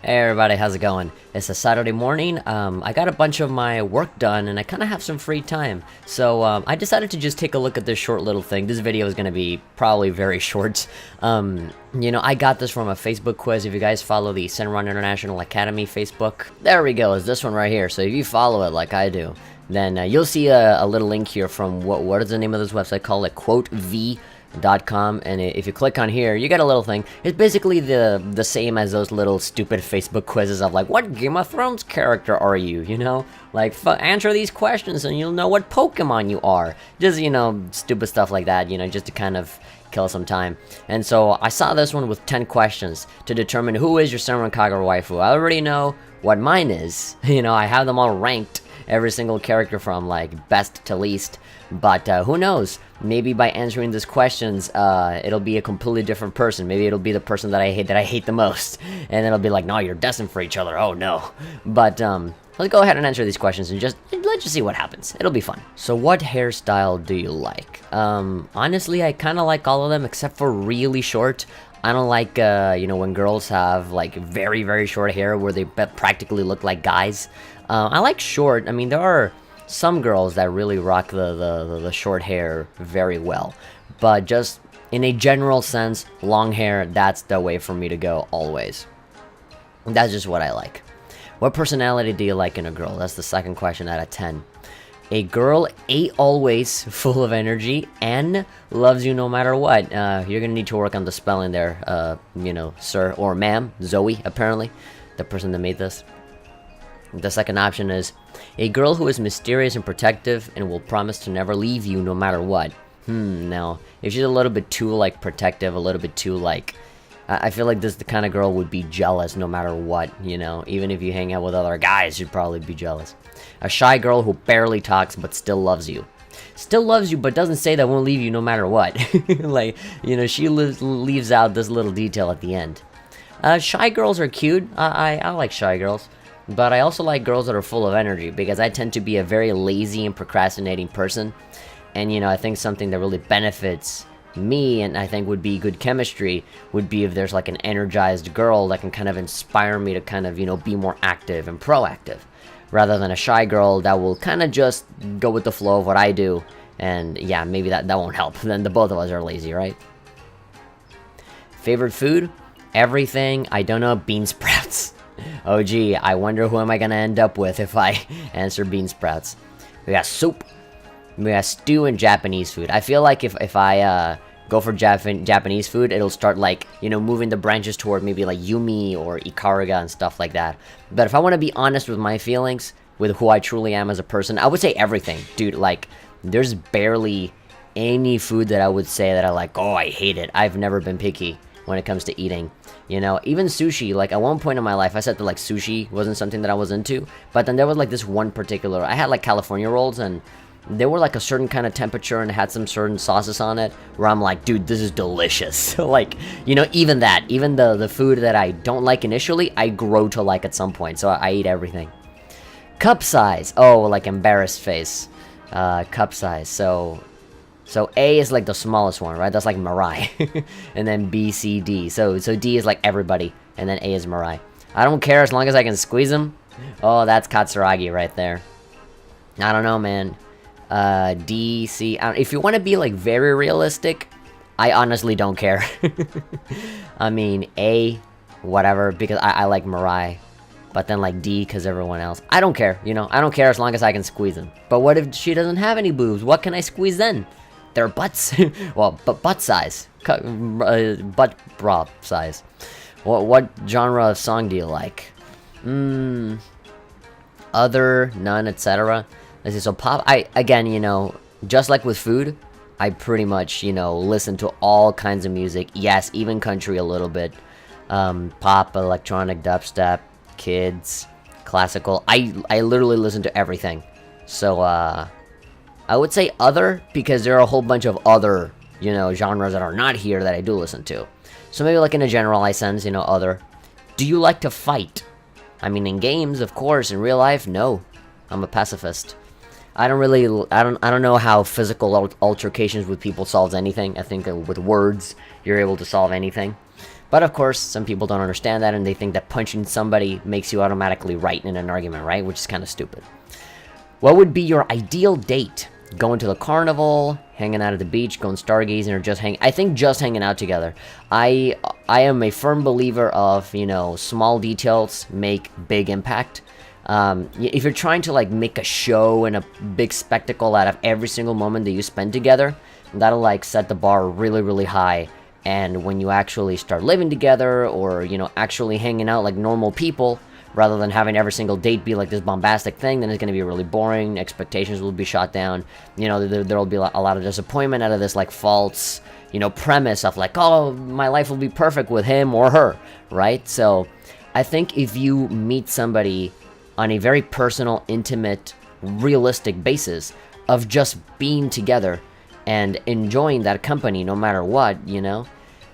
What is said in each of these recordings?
Hey everybody, how's it going? It's a Saturday morning. I got a bunch of my work done and I kind of have some free time. So I decided to just take a look at this short little thing. This video is going to be probably very short. I got this from a Facebook quiz. If you guys follow the Senran International Academy Facebook, there we go, it's this one right here. So if you follow it like I do, then you'll see a little link here from what is the name of this website called? Like quotev.com, and if you click on here, you get a little thing. It's basically the same as those little stupid Facebook quizzes of like, what Game of Thrones character are you? You know, like answer these questions and you'll know what Pokemon you are. Just stupid stuff like that. Just to kind of kill some time. And so I saw this one with 10 questions to determine who is your Senran Kagura Waifu. I already know what mine is. I have them all ranked. Every single character from like best to least, but who knows, maybe by answering these questions it'll be a completely different person. Maybe it'll be the person that I hate the most, and it'll be like, no, you're destined for each other. Oh no. But let's go ahead and answer these questions and let's just see what happens. It'll be fun. So what hairstyle do you like? Honestly, I kind of like all of them except for really short. I don't like when girls have like very, very short hair where they practically look like guys. I like short. I mean, there are some girls that really rock the short hair very well, but just in a general sense, long hair, that's the way for me to go always. That's just what I like. What personality do you like in a girl? That's the second question out of 10. A girl, A, always full of energy, N, loves you no matter what. You're gonna need to work on the spelling there, sir or ma'am, Zoe, apparently, the person that made this. The second option is a girl who is mysterious and protective and will promise to never leave you no matter what. Now, if she's a little bit too, like, protective, a little bit too, like, I feel like this is the kind of girl would be jealous no matter what, even if you hang out with other guys, she'd probably be jealous. A shy girl who barely talks but still loves you. Still loves you but doesn't say that won't leave you no matter what. Like, she leaves out this little detail at the end. Shy girls are cute. I like shy girls. But I also like girls that are full of energy because I tend to be a very lazy and procrastinating person. And, I think something that really benefits me and I think would be good chemistry would be if there's like an energized girl that can kind of inspire me to kind of, be more active and proactive. Rather than a shy girl that will kind of just go with the flow of what I do. And yeah, maybe that won't help. Then the both of us are lazy, right? Favorite food? Everything. I don't know. Bean sprouts. Oh gee, I wonder who am I gonna end up with if I answer bean sprouts. We got soup. We got stew and Japanese food. I feel like if I go for Japanese food, it'll start like, moving the branches toward maybe like Yumi or Ikaruga and stuff like that. But if I want to be honest with my feelings, with who I truly am as a person, I would say everything. Dude, like, there's barely any food that I would say that I like, oh, I hate it. I've never been picky when it comes to eating. Even sushi, like at one point in my life, I said that like sushi wasn't something that I was into, but then there was like this one particular, I had like California rolls and they were like a certain kind of temperature and had some certain sauces on it where I'm like, dude, this is delicious. Like, even the food that I don't like initially, I grow to like at some point, so I eat everything. Cup size, oh, like embarrassed face. Cup size, so A is like the smallest one, right? That's like Mirai. And then B, C, D. So D is like everybody. And then A is Mirai. I don't care as long as I can squeeze them. Oh, that's Katsuragi right there. I don't know, man. D, C. If you want to be like very realistic, I honestly don't care. I mean, A, whatever, because I like Mirai. But then like D, because everyone else. I don't care, I don't care as long as I can squeeze them. But what if she doesn't have any boobs? What can I squeeze then? Their butts. Well, but butt size. Butt bra size. What genre of song do you like? Other, none, etc. Let's see, so pop, again, just like with food, I pretty much, listen to all kinds of music. Yes, even country a little bit. Pop, electronic, dubstep, kids, classical. I literally listen to everything. So, I would say other, because there are a whole bunch of other, genres that are not here that I do listen to. So maybe like in a generalized sense, other. Do you like to fight? I mean, in games, of course. In real life, no. I'm a pacifist. I don't know how physical altercations with people solves anything. I think with words, you're able to solve anything. But of course, some people don't understand that, and they think that punching somebody makes you automatically right in an argument, right? Which is kind of stupid. What would be your ideal date? Going to the carnival, hanging out at the beach, going stargazing, or just I think just hanging out together. I am a firm believer of, you know, small details make big impact. If you're trying to like make a show and a big spectacle out of every single moment that you spend together, that'll like set the bar really, really high. And when you actually start living together, or, you know, actually hanging out like normal people, rather than having every single date be like this bombastic thing, then it's going to be really boring. Expectations will be shot down. You know, there'll be a lot of disappointment out of this like false, you know, premise of like, oh, my life will be perfect with him or her, right? So I think if you meet somebody on a very personal, intimate, realistic basis of just being together and enjoying that company no matter what, you know,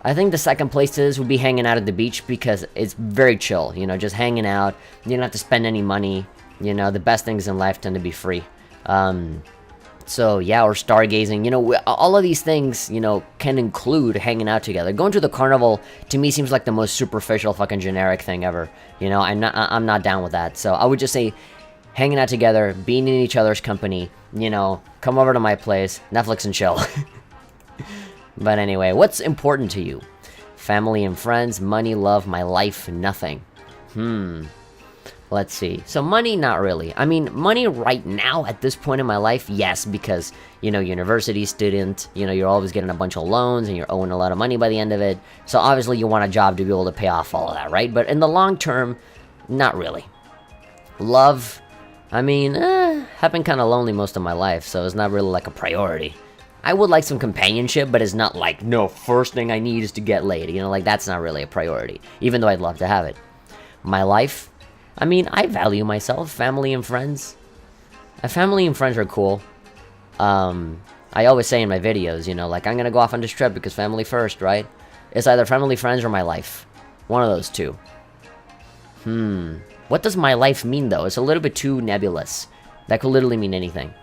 I think the second place would be hanging out at the beach, because it's very chill, you know, just hanging out. You don't have to spend any money. You know, the best things in life tend to be free. So yeah, or stargazing, you know, all of these things, you know, can include hanging out together. Going to the carnival, to me, seems like the most superficial fucking generic thing ever. You know, I'm not down with that. So I would just say hanging out together, being in each other's company, you know, come over to my place, Netflix and chill. But anyway, what's important to you? Family and friends, money, love, my life, nothing. Let's see. So money, not really. I mean, money right now at this point in my life, yes, because, you know, university student, you know, you're always getting a bunch of loans and you're owing a lot of money by the end of it. So obviously you want a job to be able to pay off all of that, right? But in the long term, not really. Love, I mean, I've been kind of lonely most of my life, so it's not really like a priority. I would like some companionship, but it's not like, no, first thing I need is to get laid. You know, like, that's not really a priority, even though I'd love to have it. My life, I mean, I value myself, family and friends. Family and friends are cool. I always say in my videos, you know, like, I'm gonna go off on this trip because family first, right? It's either family, friends, or my life. One of those two. What does my life mean, though? It's a little bit too nebulous. That could literally mean anything.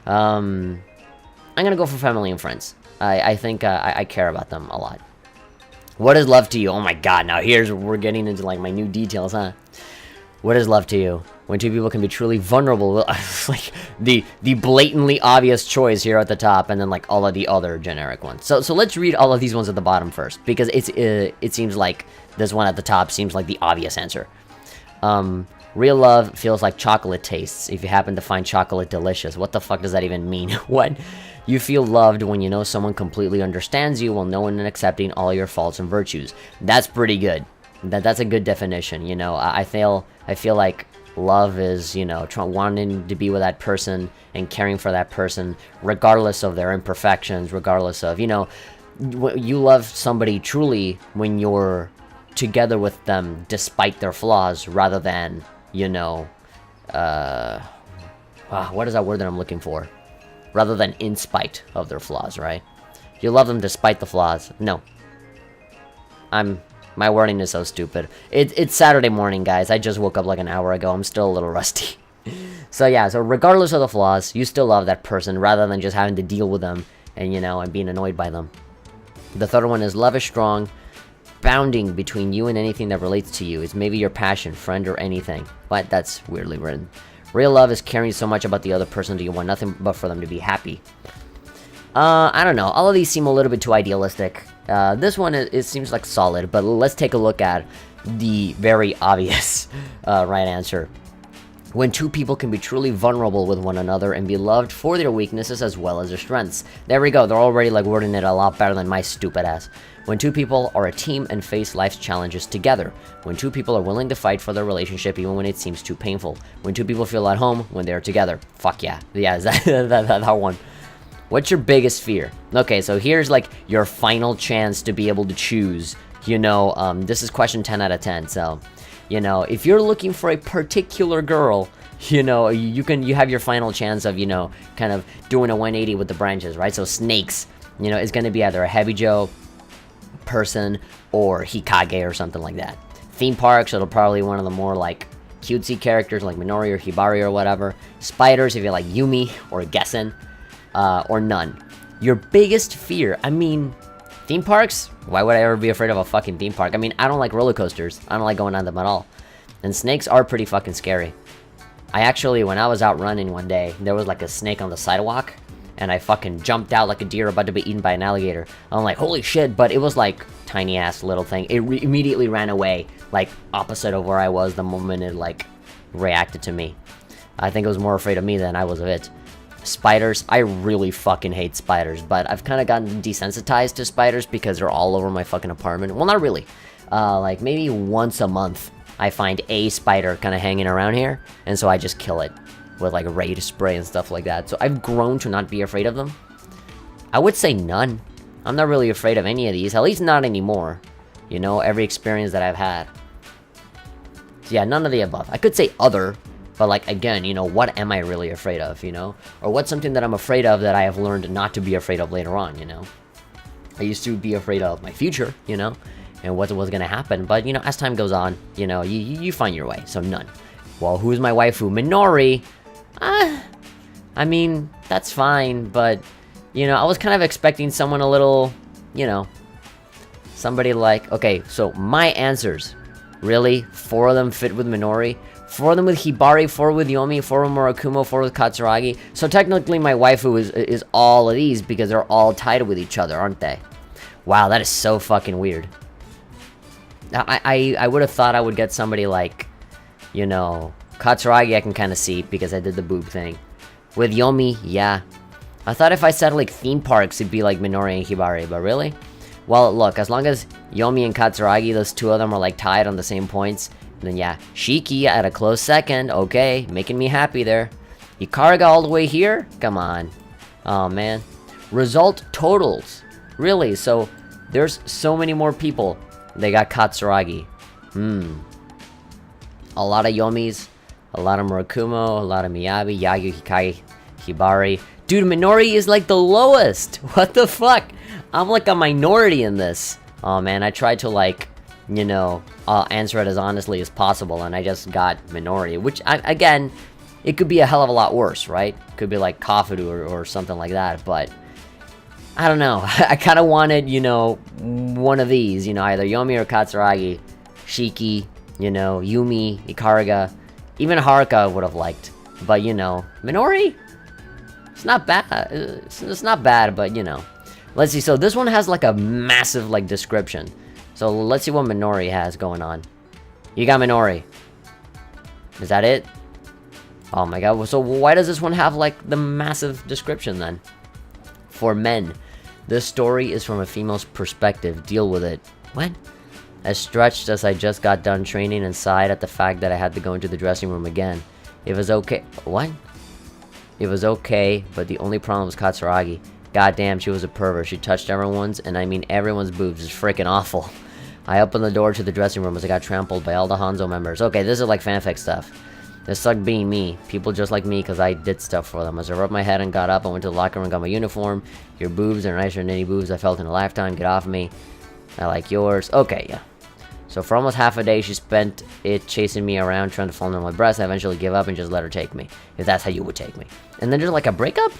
I'm gonna go for family and friends. I think I care about them a lot. What is love to you? Oh my god, now we're getting into like my new details, huh? What is love to you? When two people can be truly vulnerable. Like the blatantly obvious choice here at the top, and then like all of the other generic ones. So let's read all of these ones at the bottom first, because it seems like this one at the top seems like the obvious answer. Real love feels like chocolate tastes if you happen to find chocolate delicious. What the fuck does that even mean? What? You feel loved when you know someone completely understands you while knowing and accepting all your faults and virtues. That's pretty good. That's a good definition, you know. I feel like love is, you know, wanting to be with that person and caring for that person, regardless of their imperfections, regardless of, you know, you love somebody truly when you're together with them despite their flaws, rather than, you know, what is that word that I'm looking for? Rather than in spite of their flaws, right? You love them despite the flaws. No. My wording is so stupid. It's Saturday morning, guys. I just woke up like an hour ago. I'm still a little rusty. So yeah, so regardless of the flaws, you still love that person, rather than just having to deal with them and, you know, and being annoyed by them. The third one is love is strong, bounding between you and anything that relates to you. It's maybe your passion, friend, or anything. But that's weirdly written. Real love is caring so much about the other person that you want nothing but for them to be happy. I don't know. All of these seem a little bit too idealistic. This one, it seems like solid, but let's take a look at the very obvious right answer. When two people can be truly vulnerable with one another and be loved for their weaknesses as well as their strengths. There we go. They're already like wording it a lot better than my stupid ass. When two people are a team and face life's challenges together. When two people are willing to fight for their relationship even when it seems too painful. When two people feel at home when they're together. Fuck yeah. Yeah, is that one. What's your biggest fear? Okay, so here's like your final chance to be able to choose. You know, this is question 10 out of 10, so, you know, if you're looking for a particular girl, you know, you have your final chance of, you know, kind of doing a 180 with the branches, right? So snakes, you know, is going to be either a Heavy Joe person or Hikage or something like that. Theme parks, it'll probably one of the more like cutesy characters like Minori or Hibari or whatever. Spiders, if you like Yumi or Gessen, or none. Your biggest fear, I mean, Theme parks? Why would I ever be afraid of a fucking theme park? I mean, I don't like roller coasters. I don't like going on them at all. And snakes are pretty fucking scary. I actually, when I was out running one day, there was like a snake on the sidewalk. And I fucking jumped out like a deer about to be eaten by an alligator. I'm like, holy shit, but it was like tiny ass little thing. It immediately ran away, like opposite of where I was the moment it like reacted to me. I think it was more afraid of me than I was of it. Spiders, I really fucking hate spiders, but I've kind of gotten desensitized to spiders because they're all over my fucking apartment. Well, not really. Like maybe once a month I find a spider kind of hanging around here, and so I just kill it with like raid spray and stuff like that. So I've grown to not be afraid of them. I would say none. I'm not really afraid of any of these, at least not anymore. You know, every experience that I've had. So yeah, none of the above. I could say other, but like again, you know, what am I really afraid of, you know? Or what's something that I'm afraid of that I have learned not to be afraid of later on, you know? I used to be afraid of my future, you know, and what was gonna happen, but you know, as time goes on, you know, you find your way, so none. Well, who's my waifu? Minori. I mean, that's fine, but you know, I was kind of expecting someone a little, you know, somebody like, okay, so my answers, really, 4 of them fit with Minori, 4 of them with Hibari, 4 with Yomi, 4 with Murakumo, 4 with Katsuragi. So technically my waifu is all of these because they're all tied with each other, aren't they? Wow, that is so fucking weird. I would have thought I would get somebody like, you know, Katsuragi I can kind of see because I did the boob thing. With Yomi, yeah. I thought if I said like theme parks it'd be like Minori and Hibari, but really? Well, look, as long as Yomi and Katsuragi, those 2 of them are like tied on the same points, then yeah, Shiki at a close second, okay, making me happy there. Ikaraga all the way here? Come on. Oh man. Result totals. Really, so there's so many more people. They got Katsuragi. A lot of Yomis, a lot of Murakumo, a lot of Miyabi, Yagu, Hikai, Hibari. Dude, Minori is like the lowest. What the fuck? I'm like a minority in this. Oh man, I tried to like, you know, answer it as honestly as possible, and I just got Minori, which, again, it could be a hell of a lot worse, right? Could be like Kafudu or something like that, but I don't know. I kind of wanted, you know, one of these, you know, either Yomi or Katsuragi, Shiki, you know, Yumi, Ikaraga, even Haruka I would have liked, but you know, Minori? It's not bad. It's not bad, but you know. Let's see, so this one has like a massive like description. So let's see what Minori has going on. You got Minori. Is that it? Oh my god, so why does this one have like the massive description then? For men, this story is from a female's perspective. Deal with it. What? As stretched as I just got done training and sighed at the fact that I had to go into the dressing room again. It was okay. What? It was okay, but the only problem was Katsuragi. Goddamn, she was a pervert. She touched everyone's, and I mean everyone's boobs. It's freaking awful. I opened the door to the dressing room as I got trampled by all the Hanzo members. Okay, this is like fanfic stuff. This sucked being me. People just like me because I did stuff for them. As I rubbed my head and got up, I went to the locker room and got my uniform. Your boobs are nicer than any boobs I felt in a lifetime. Get off me. I like yours. Okay, yeah. So for almost half a day, she spent it chasing me around, trying to fall under my breast. I eventually give up and just let her take me. If that's how you would take me. And then there's like a breakup?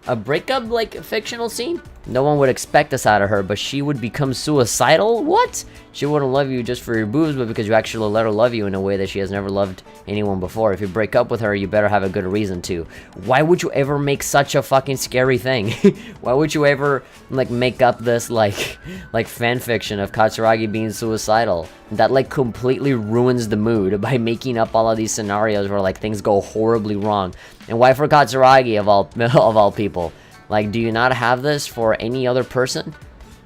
A breakup, like, fictional scene? No one would expect this out of her, but she would become suicidal? What? She wouldn't love you just for your boobs, but because you actually let her love you in a way that she has never loved anyone before. If you break up with her, you better have a good reason to. Why would you ever make such a fucking scary thing? Why would you ever, like, make up this, like fan fiction of Katsuragi being suicidal? That, like, completely ruins the mood by making up all of these scenarios where, like, things go horribly wrong. And why for Katsuragi, of all people? Like, do you not have this for any other person?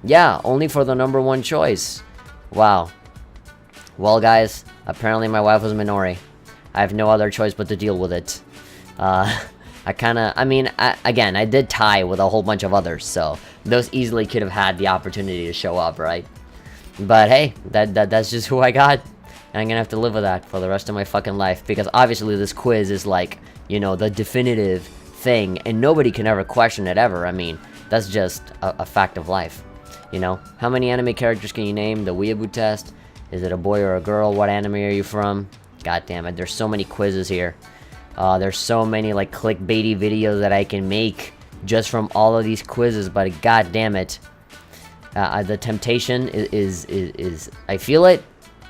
Yeah, only for the number 1 choice. Wow. Well, guys, apparently my wife was Minori. I have no other choice but to deal with it. Again, I did tie with a whole bunch of others, so those easily could have had the opportunity to show up, right? But hey, that's just who I got. And I'm gonna have to live with that for the rest of my fucking life, because obviously this quiz is like, you know, the definitive thing, and nobody can ever question it ever. I mean, that's just a fact of life. You know, how many anime characters can you name? The weeaboo test. Is it a boy or a girl? What anime are you from? God damn it, there's so many quizzes here. There's so many like clickbaity videos that I can make just from all of these quizzes, but god damn it. The temptation is I feel it,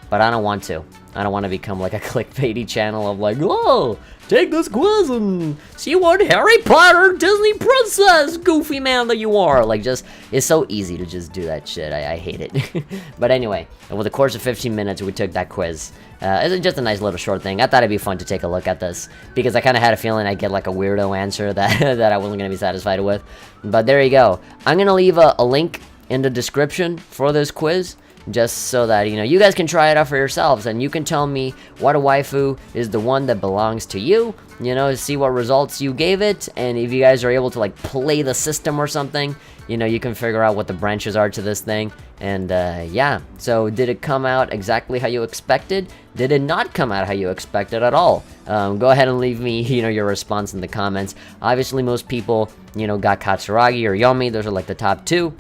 but I don't want to. I don't want to become like a clickbaity channel of like, oh, take this quiz and see what Harry Potter Disney princess goofy man that you are. Like, just, it's so easy to just do that shit. I hate it. But anyway, over the course of 15 minutes, we took that quiz. It's just a nice little short thing. I thought it'd be fun to take a look at this because I kind of had a feeling I'd get like a weirdo answer that, that I wasn't going to be satisfied with. But there you go. I'm going to leave a link in the description for this quiz, just so that, you know, you guys can try it out for yourselves, and you can tell me what a waifu is the one that belongs to you, you know, see what results you gave it, and if you guys are able to, like, play the system or something, you know, you can figure out what the branches are to this thing, and, yeah, so did it come out exactly how you expected? Did it not come out how you expected at all? Go ahead and leave me, you know, your response in the comments. Obviously, most people, you know, got Katsuragi or Yomi, those are, like, the top two.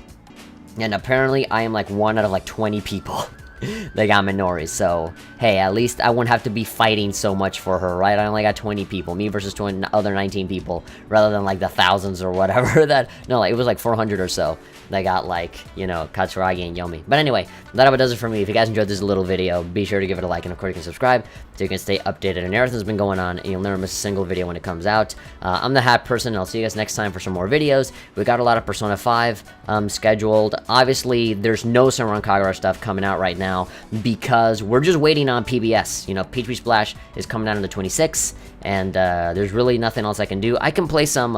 And apparently, I am like 1 out of like 20 people that got Minori. So, hey, at least I won't have to be fighting so much for her, right? I only got 20 people, me versus 20 other 19 people, rather than like the thousands or whatever that, no, like, it was like 400 or so that got like, you know, Katsuragi and Yomi. But anyway, that about does it for me. If you guys enjoyed this little video, be sure to give it a like, and of course you can subscribe so you can stay updated on everything that's been going on, and you'll never miss a single video when it comes out. I'm the Hat Person, and I'll see you guys next time for some more videos. We got a lot of Persona 5 scheduled. Obviously, there's no Senran Kagura stuff coming out right now because we're just waiting on PBS. You know, Peach Splash is coming out on the 26th, and there's really nothing else I can do. I can play some,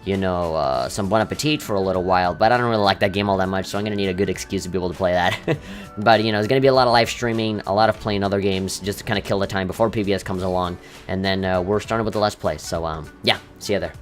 you know, some Bon Appetit for a little while, but I don't really like that game all that much, so I'm gonna need a good excuse to be able to play that. But, you know, there's gonna be a lot of live streaming, a lot of playing other games, just to kind of kill the time before PBS comes along, and then we're starting with the Let's Play, so, yeah, see you there.